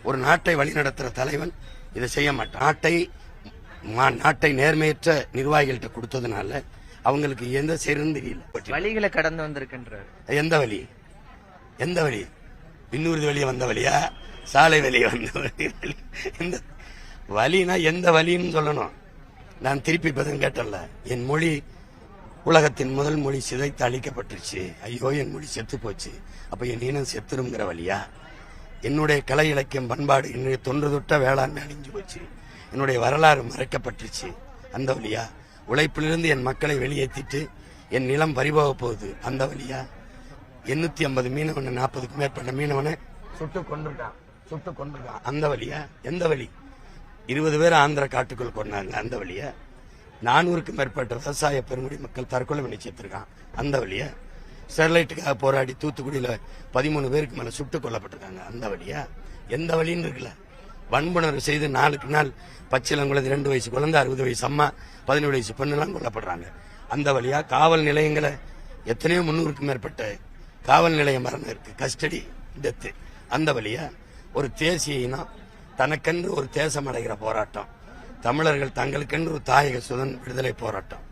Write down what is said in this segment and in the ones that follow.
ஒரு நாட்டை வழிநடத்துற தலைவன் இதை செய்ய மாட்டான். நாட்டை நேர்மையற்ற நிர்வாகிகள்கிட்ட கொடுத்ததுனால அவங்களுக்கு எந்த செய்யறதுன்னு தெரியல. வழிகளை கடந்து வந்திருக்கின்றார். எந்த வழி இன்னொரு வழியே வந்த வழியா, சாலை வழியே வந்த வழி? இந்த வழினா எந்த வழின்னு சொல்லணும். நான் திருப்பி பதில் கேட்டல. என் மொழி உலகத்தின் முதல் மொழி சிதைத்து அழிக்கப்பட்டுருச்சு. ஐயோ, என் மொழி செத்து போச்சு. அப்ப என் இனம் செத்துருங்கிற வழியா? என்னுடைய கலை இலக்கியம் பண்பாடு என்னுடைய தொன்று தொட்ட வேளாண்மை அழிஞ்சு போச்சு. என்னுடைய வரலாறு மறைக்கப்பட்டுருச்சு. அந்த வழியா? உழைப்பிலிருந்து என் மக்களை வெளியேற்றிட்டு என் நிலம் பறிபோக போகுது. அந்த வழியா? 850 மீனவனை 40க்கும் மேற்பட்ட மீனவனை சுட்டு கொண்டிருக்கான். அந்த வழியா? எந்த வழி? 20 பேர் ஆந்திர காட்டுக்குள் கொண்டாங்க. அந்த வழியா? 400க்கும் மேற்பட்ட விவசாய பெருங்குடி மக்கள் தற்கொலை பண்ணி சேர்த்திருக்கான். அந்த வழியா? ஸ்டெர்லைட்டுக்காக போராடி தூத்துக்குடியில 13 பேருக்கு மேல சுட்டுக் கொல்லப்பட்டிருக்காங்க. அந்த வழியா? எந்த வழின்னு இருக்குல்ல. வன்புணர்வு செய்து நாளுக்கு நாள் பச்சிலங்குளது 2 வயசு குழந்தை, 60 வயசு அம்மா, 17 வயசு பெண்ணெல்லாம் கொல்லப்படுறாங்க. அந்த வழியா? காவல் நிலையங்களை எத்தனையோ 300க்கும் மேற்பட்ட காவல் நிலைய மரணம் இருக்கு, கஸ்டடி டெத்து. அந்த வழியா? ஒரு தேசிய இனம் தனக்கென்று ஒரு தேசம் அடைகிற போராட்டம், தமிழர்கள் தங்களுக்கென்று ஒரு தாயக சுதந்திர விடுதலை போராட்டம்.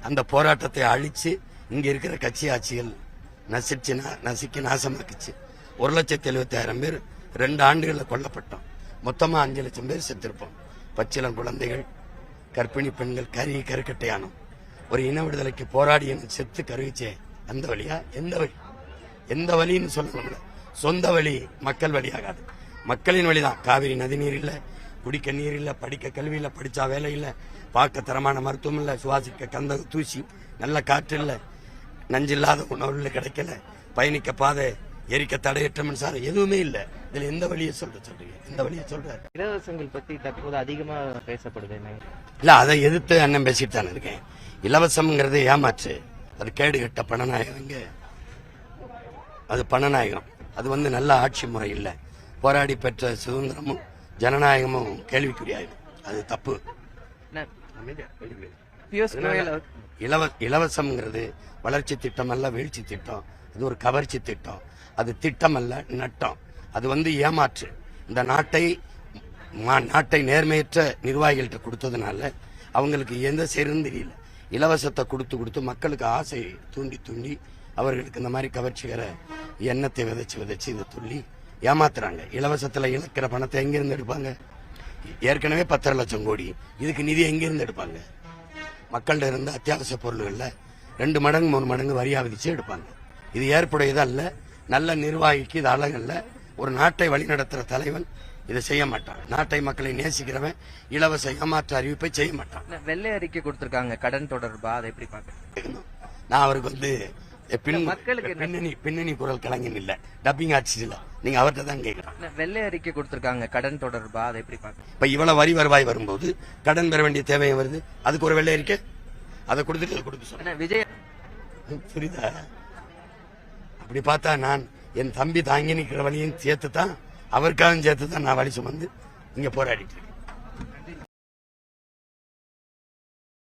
அந்த போராட்டத்தை அழிச்சு இங்க இருக்கிற கட்சி ஆட்சிகள் நசுக்கி நாசமாக்குச்சு. 1,70,000 பேர் 2 ஆண்டுகளில் கொல்லப்பட்டோம். மொத்தமா 5 லட்சம் பேர் செத்திருப்போம். பச்சிளம் குழந்தைகள், கர்ப்பிணி பெண்கள், கருக்கட்டையானோம். ஒரு இன விடுதலைக்கு போராடி செத்து கருவிச்சே. அந்த வழியா? எந்த வழின்னு சொல்லணும்ல. சொந்த வழி மக்கள் வழியாகாது. மக்களின் வழிதான். காவிரி நதி நீர் இல்ல, குடிக்க நீர் இல்ல, படிக்க கல்வி இல்ல, படிச்சா வேலை இல்ல, பார்க்க தரமான மருத்துவம் இல்ல, சுவாசிக்க கந்த தூசி, நல்ல காற்று இல்ல, நஞ்சில்லாத உணவு கிடைக்கல, பயணிக்க பாதை, எரிக்க தடையற்ற மின்சாரம் எதுவுமே இல்ல. இதுல எந்த வழியை சொல்றீங்க? எந்த வழியை சொல்றாரு? இலவசங்கள் பத்தி தற்போது அதிகமா பேசப்படுது. இல்ல, அதை எதிர்த்து அண்ணன் பேசிட்டு தானே இருக்கேன். இலவசம்ங்கிறது ஏமாற்று. அது கேடு கட்ட பணநாயகங்க. அது பணநாயகம். அது நல்ல ஆட்சி முறை இல்ல. போராடி பெற்ற சுதந்திரமும் ஜனநாயகமும் கேள்விக்குறியாயிடும். அது தப்பு. இலவசம்ங்கிறது வளர்ச்சி திட்டம் அல்ல, வீழ்ச்சி திட்டம். அது ஒரு கவர்ச்சி திட்டம். அது திட்டம் அல்ல, நட்டம். அது ஏமாற்று. இந்த நாட்டை நேர்மையற்ற நிர்வாகிகள்கிட்ட கொடுத்ததுனால அவங்களுக்கு எந்த செய்யறதுன்னு தெரியல. இலவசத்தை கொடுத்து மக்களுக்கு ஆசை தூண்டி அவர்களுக்கு இந்த மாதிரி கவர்ச்சிகர எண்ணத்தை விதைச்சு இதை துள்ளி ஏமாத்துறாங்க. இலவசத்துல இழக்கிற பணத்தை எங்கிருந்து எடுப்பாங்க? ஏற்கனவே 10.5 லட்சம் கோடி. இதுக்கு நிதி எங்கிருந்து எடுப்பாங்க? மக்கள்கிட்ட இருந்த அத்தியாவசிய பொருள்கள்ல 2 மடங்கு 3 மடங்கு வரியா விதிச்சு எடுப்பாங்க. இது ஏற்புடையது அல்ல. நல்ல நிர்வாகிக்கு இது அழகல்ல. ஒரு நாட்டை வழிநடத்துற தலைவன் இதை செய்ய மாட்டான். நாட்டை மக்களை நேசிக்கிறவன் இலவச ஏமாற்ற அறிவிப்பை செய்ய மாட்டான். வெள்ளை அறிக்கை கொடுத்திருக்காங்க கடன் தொடர்பா, அதை எப்படி பாக்க? நான் அவருக்கு பின்னணி குரல் கலைஞன் இல்ல, டப்பிங் ஆர்டிஸ்ட் இல்ல. நீங்க அவர்கிட்ட தான் கேட்கலாம். வெள்ளை அறிக்கை கொடுத்திருக்காங்க கடன் தொடர்பா, அதை எப்படி பாக்க? இப்ப இவ்வளவு வரி வருவாய் வரும்போது கடன் பெற வேண்டிய தேவையும் வருது. அதுக்கு ஒரு வெள்ளை அறிக்கை அதை கொடுத்துட்டு கொடுத்து சொன்ன விஜய் புரியுதா? அப்படி பார்த்தா நான் என் தம்பி தாங்கி நிற்கிற வழியும் சேர்த்துதான், அவருக்காகவும் சேர்த்துதான் நான் வழி சுமந்து இங்க போராடிட்டு இருக்கேன்.